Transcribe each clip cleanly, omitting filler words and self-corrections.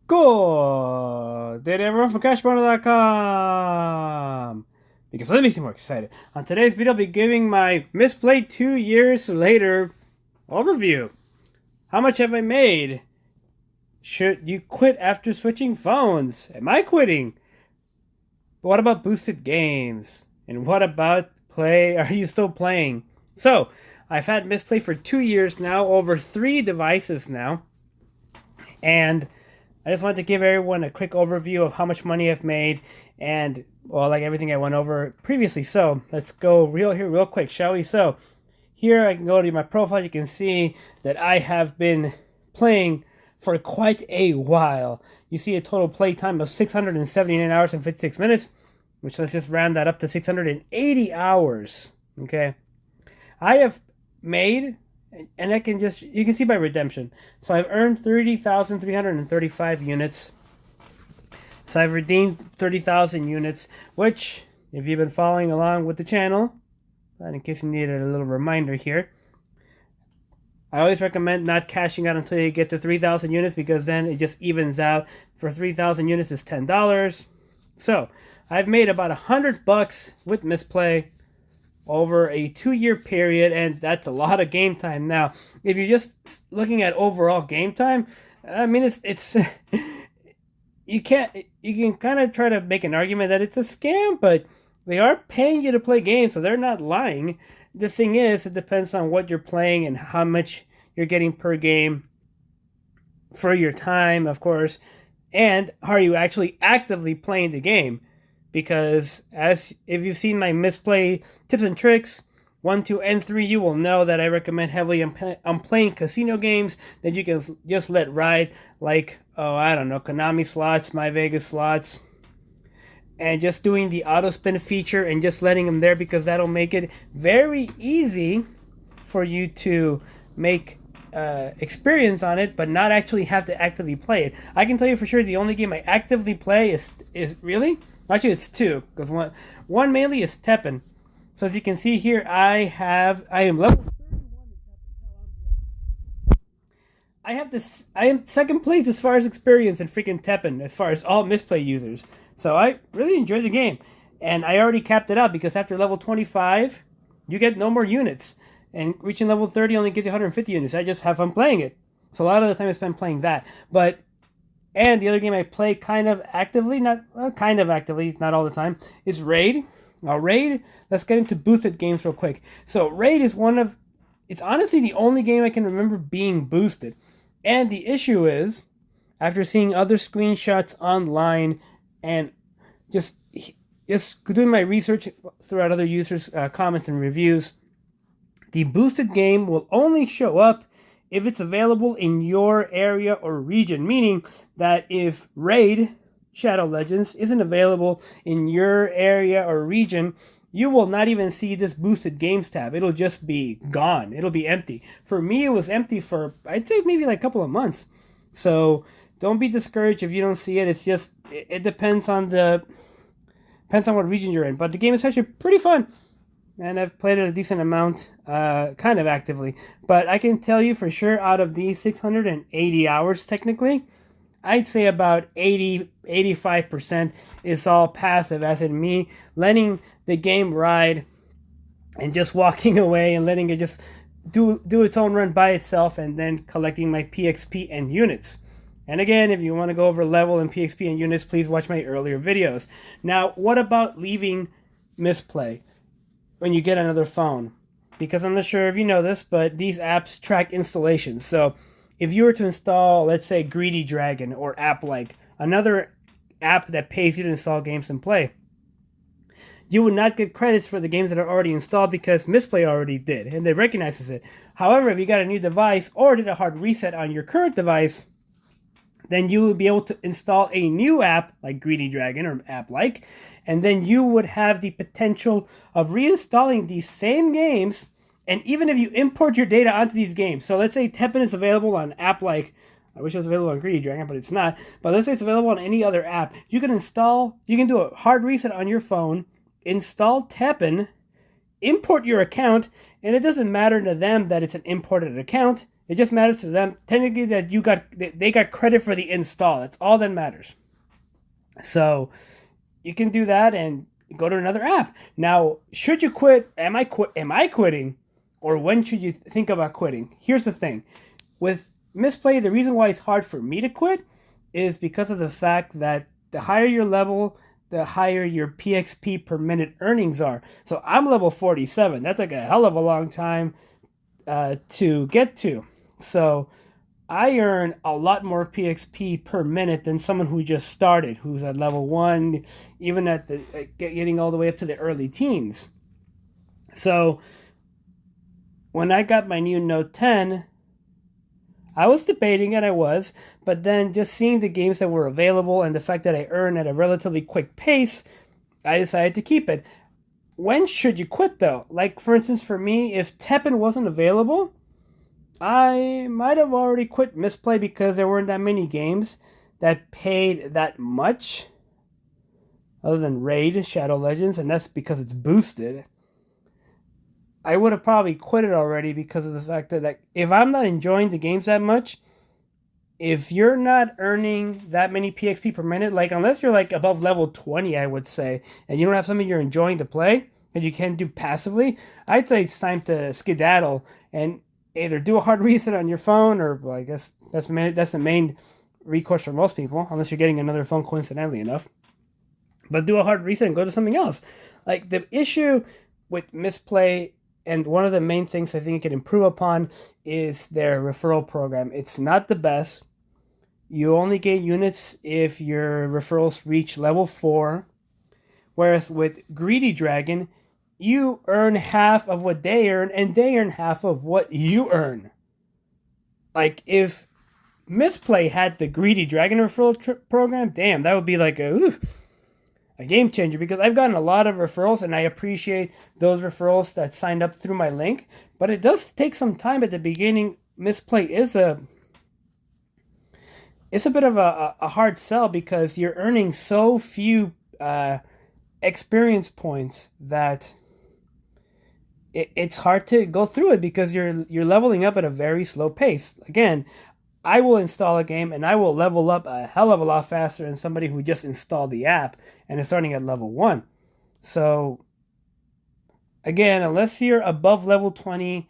Good day to everyone from CashBoner.com. Because let me see more excited. On today's video, I'll be giving my Mistplay 2 years later overview. How much have I made? Should you quit after switching phones? Am I quitting? But what about boosted games? And what about play? Are you still playing? So, I've had Mistplay for 2 years now, over 3 devices now. And I just wanted to give everyone a quick overview of how much money I've made and, well, like everything I went over previously. So let's go real quick, shall we? So here I can go to my profile. You can see that I have been playing for quite a while. You see a total play time of 679 hours and 56 minutes, which let's just round that up to 680 hours. Okay. I have made, and I can just, you can see by redemption. So I've earned 30,335 units. So I've redeemed 30,000 units, which, if you've been following along with the channel, and in case you needed a little reminder here, I always recommend not cashing out until you get to 3,000 units, because then it just evens out. For 3,000 units is $10. So I've made about $100 with Mistplay over a 2-year period, and that's a lot of game time. Now, if you're just looking at overall game time, I mean, it's you can kind of try to make an argument that it's a scam, but they are paying you to play games, so they're not lying. The thing is, it depends on what you're playing and how much you're getting per game for your time, of course, and are you actually actively playing the game? Because as if you've seen my Mistplay tips and tricks 1, 2, and 3, you will know that I recommend heavily on playing casino games that you can just let ride, like, oh, I don't know, Konami slots, My Vegas slots, and just doing the auto spin feature and just letting them there, because that'll make it very easy for you to make experience on it, but not actually have to actively play it. I can tell you for sure the only game I actively play is really, actually it's 2, because one mainly is Teppen. So as you can see here, I am level 31 in Teppen. I am second place as far as experience in freaking Teppen, as far as all Mistplay users. So I really enjoy the game, and I already capped it out, because after level 25, you get no more units. And reaching level 30 only gives you 150 units. I just have fun playing it. So a lot of the time I spend playing that. And the other game I play kind of actively, not all the time, is Raid. Now Raid, let's get into boosted games real quick. So Raid is it's honestly the only game I can remember being boosted. And the issue is, after seeing other screenshots online and just doing my research throughout other users' comments and reviews, the boosted game will only show up if it's available in your area or region, meaning that if Raid Shadow Legends isn't available in your area or region, you will not even see this boosted games tab. It'll just be gone. It'll be empty. For me, it was empty for, I'd say, maybe like a couple of months. So don't be discouraged if you don't see it. It's just, it depends on what region you're in. But the game is actually pretty fun, and I've played it a decent amount, kind of actively. But I can tell you for sure, out of these 680 hours, technically, I'd say about 85% is all passive, as in me letting the game ride and just walking away and letting it just do its own run by itself, and then collecting my PXP and units. And again, if you want to go over level and PXP and units, please watch my earlier videos. Now, what about leaving Mistplay when you get another phone? Because I'm not sure if you know this, but these apps track installations. So if you were to install, let's say, Greedy Dragon or App-like, another app that pays you to install games and play, you would not get credits for the games that are already installed, because Mistplay already did, and it recognizes it. However, if you got a new device or did a hard reset on your current device, then you would be able to install a new app like Greedy Dragon or App-like, and then you would have the potential of reinstalling these same games. And even if you import your data onto these games, so let's say Teppen is available on App-like, I wish it was available on Greedy Dragon, but it's not. But let's say it's available on any other app. You can do a hard reset on your phone, install Teppen, import your account, and it doesn't matter to them that it's an imported account. It just matters to them technically that they got credit for the install. That's all that matters. So you can do that and go to another app. Now, should you quit? Am I quitting? Or when should you think about quitting? Here's the thing. With Mistplay, the reason why it's hard for me to quit is because of the fact that the higher your level, the higher your PXP per minute earnings are. So I'm level 47. That's like a hell of a long time to get to. So I earn a lot more PXP per minute than someone who just started, who's at level 1, even at getting all the way up to the early teens. So when I got my new Note 10, I was debating it, but then just seeing the games that were available and the fact that I earn at a relatively quick pace, I decided to keep it. When should you quit though? Like, for instance, for me, if Teppen wasn't available, I might have already quit Mistplay because there weren't that many games that paid that much, other than Raid, Shadow Legends, and that's because it's boosted. I would have probably quit it already because of the fact that, like, if I'm not enjoying the games that much, if you're not earning that many PXP per minute, like, unless you're like above level 20, I would say, and you don't have something you're enjoying to play and you can do passively, I'd say it's time to skedaddle and either do a hard reset on your phone, or, well, I guess that's the main recourse for most people, unless you're getting another phone coincidentally enough. But do a hard reset and go to something else. Like, the issue with Mistplay, and one of the main things I think it can improve upon, is their referral program. It's not the best. You only gain units if your referrals reach level 4. Whereas with Greedy Dragon, you earn half of what they earn, and they earn half of what you earn. Like, if Mistplay had the Greedy Dragon referral program, damn, that would be like a game changer, because I've gotten a lot of referrals and I appreciate those referrals that signed up through my link, but it does take some time at the beginning. Mistplay is a bit of a hard sell because you're earning so few experience points that it's hard to go through it because you're leveling up at a very slow pace. Again, I will install a game and I will level up a hell of a lot faster than somebody who just installed the app and is starting at level 1. So, again, unless you're above level 20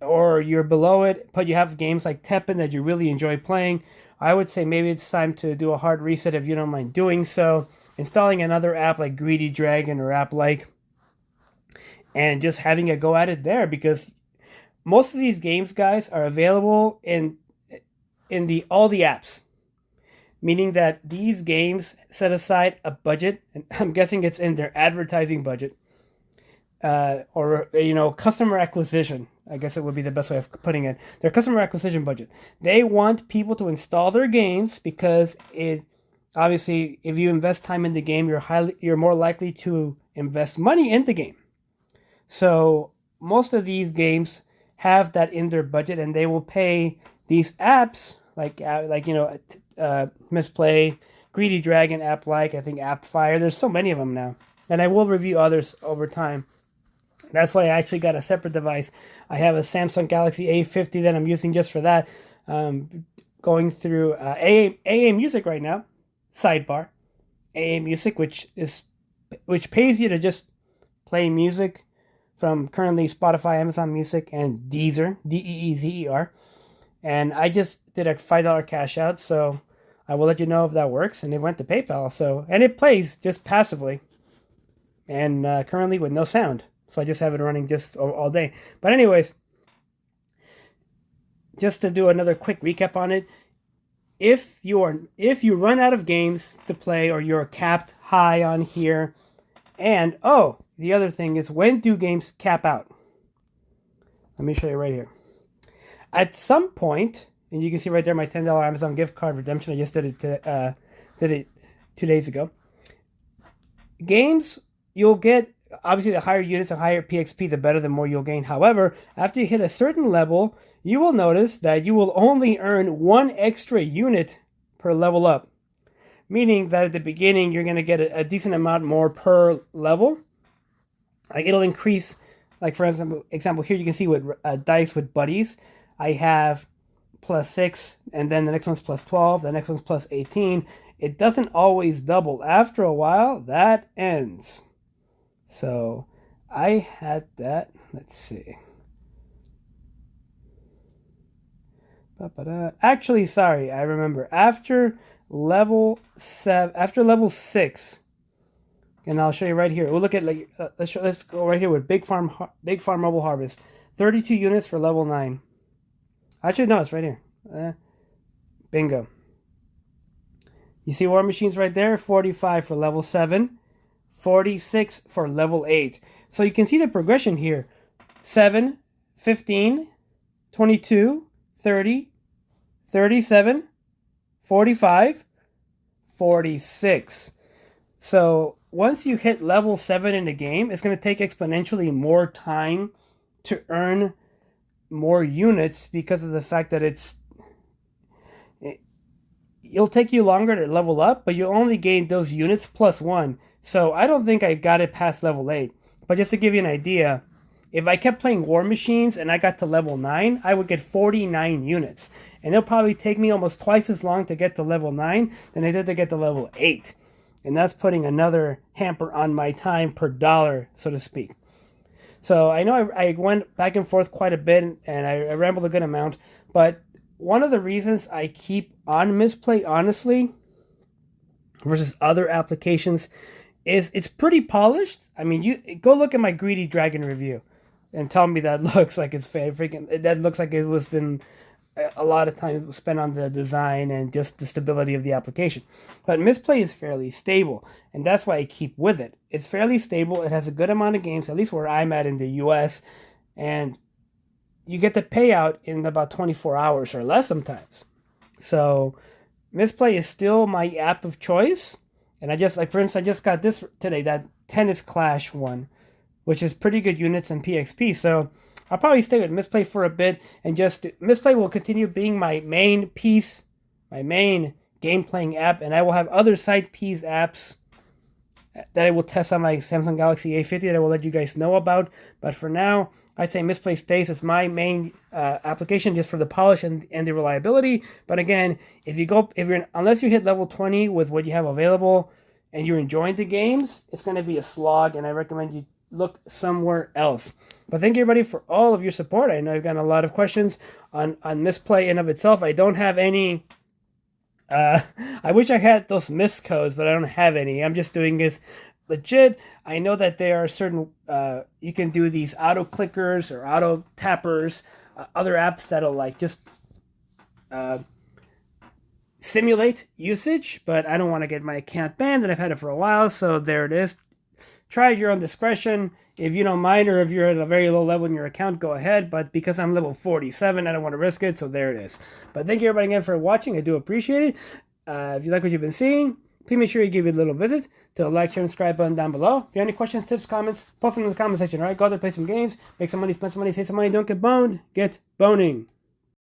or you're below it, but you have games like Teppen that you really enjoy playing, I would say maybe it's time to do a hard reset if you don't mind doing so. Installing another app like Greedy Dragon or app like, and just having a go at it there, because most of these games, guys, are available in all the apps, meaning that these games set aside a budget, and I'm guessing it's in their advertising budget, or customer acquisition. I guess it would be the best way of putting it. Their customer acquisition budget. They want people to install their games because it obviously, if you invest time in the game, you're more likely to invest money in the game. So most of these games have that in their budget, and they will pay these apps like Mistplay, Greedy Dragon, app like, I think AppFire. There's so many of them now, and I will review others over time. That's why I actually got a separate device. I have a Samsung Galaxy A50 that I'm using just for that. Going through AA Music right now. Sidebar, AA Music, which pays you to just play music from currently Spotify, Amazon Music, and Deezer, Deezer. And I just did a $5 cash out, so I will let you know if that works. And it went to PayPal, and it plays just passively, and currently with no sound. So I just have it running just all day. But anyways, just to do another quick recap on it, if you run out of games to play, or you're capped high on here, and the other thing is, when do games cap out? Let me show you right here. At some point, and you can see right there my $10 Amazon gift card redemption. I just did it 2 days ago. Games, you'll get, obviously, the higher units and higher PXP, the better, the more you'll gain. However, after you hit a certain level, you will notice that you will only earn 1 extra unit per level up. Meaning that at the beginning, you're going to get a decent amount more per level. Like, it'll increase Like for example, here you can see with dice with buddies, I have +6, and then the next one's +12, the next one's +18. It doesn't always double. After a while, that ends. So I had that. Let's see. Actually, sorry, I remember. After level 6, and I'll show you right here. We'll look at like let's go right here with Big Farm Mobile Harvest. 32 units for level 9. Actually, no, it's right here. Bingo. You see War Machines right there? 45 for level 7. 46 for level 8. So you can see the progression here. 7, 15, 22, 30, 37, 45, 46. So once you hit level 7 in the game, it's going to take exponentially more time to earn more units because of the fact that it'll take you longer to level up, but you only gain those units +1. So I don't think I got it past level 8. But just to give you an idea, if I kept playing War Machines and I got to level 9, I would get 49 units. And it'll probably take me almost twice as long to get to level 9 than it did to get to level 8. And that's putting another hamper on my time per dollar, so to speak. So I know I went back and forth quite a bit, and I rambled a good amount. But one of the reasons I keep on Mistplay, honestly, versus other applications, is it's pretty polished. I mean, you go look at my Greedy Dragon review and tell me that looks like it's freaking. That looks like it was been a lot of time spent on the design and just the stability of the application. But Mistplay is fairly stable, and that's why I keep with it. It's fairly stable. It has a good amount of games, at least where I'm at in the U.S., and you get the payout in about 24 hours or less sometimes. So Mistplay is still my app of choice. And I just, like, for instance, I just got this today, that Tennis Clash one, which is pretty good units and PXP. So I'll probably stay with Mistplay for a bit, and just Mistplay will continue being my main piece, my main game playing app, and I will have other side piece apps that I will test on my Samsung Galaxy A50 that I will let you guys know about. But for now, I'd say Mistplay stays as my main application just for the polish and the reliability. But again, unless you hit level 20 with what you have available and you're enjoying the games, it's going to be a slog, and I recommend you look somewhere else. But thank you, everybody, for all of your support. I know I've gotten a lot of questions on Mistplay in of itself. I don't have any. I wish I had those mist codes, but I don't have any. I'm just doing this legit. I know that there are certain, you can do these auto clickers or auto tappers, other apps that'll like just simulate usage, but I don't want to get my account banned, and I've had it for a while, so there it is. Try at your own discretion. If you don't mind, or if you're at a very low level in your account, go ahead. But because I'm level 47, I don't want to risk it, so there it is. But thank you, everybody, again for watching. I do appreciate it. If you like what you've been seeing, please make sure you give it a little visit to the like, share, and subscribe button down below. If you have any questions, tips, comments, post them in the comment section. All right, go out there, play some games, make some money, spend some money, save some money. Don't get boned. Get boning.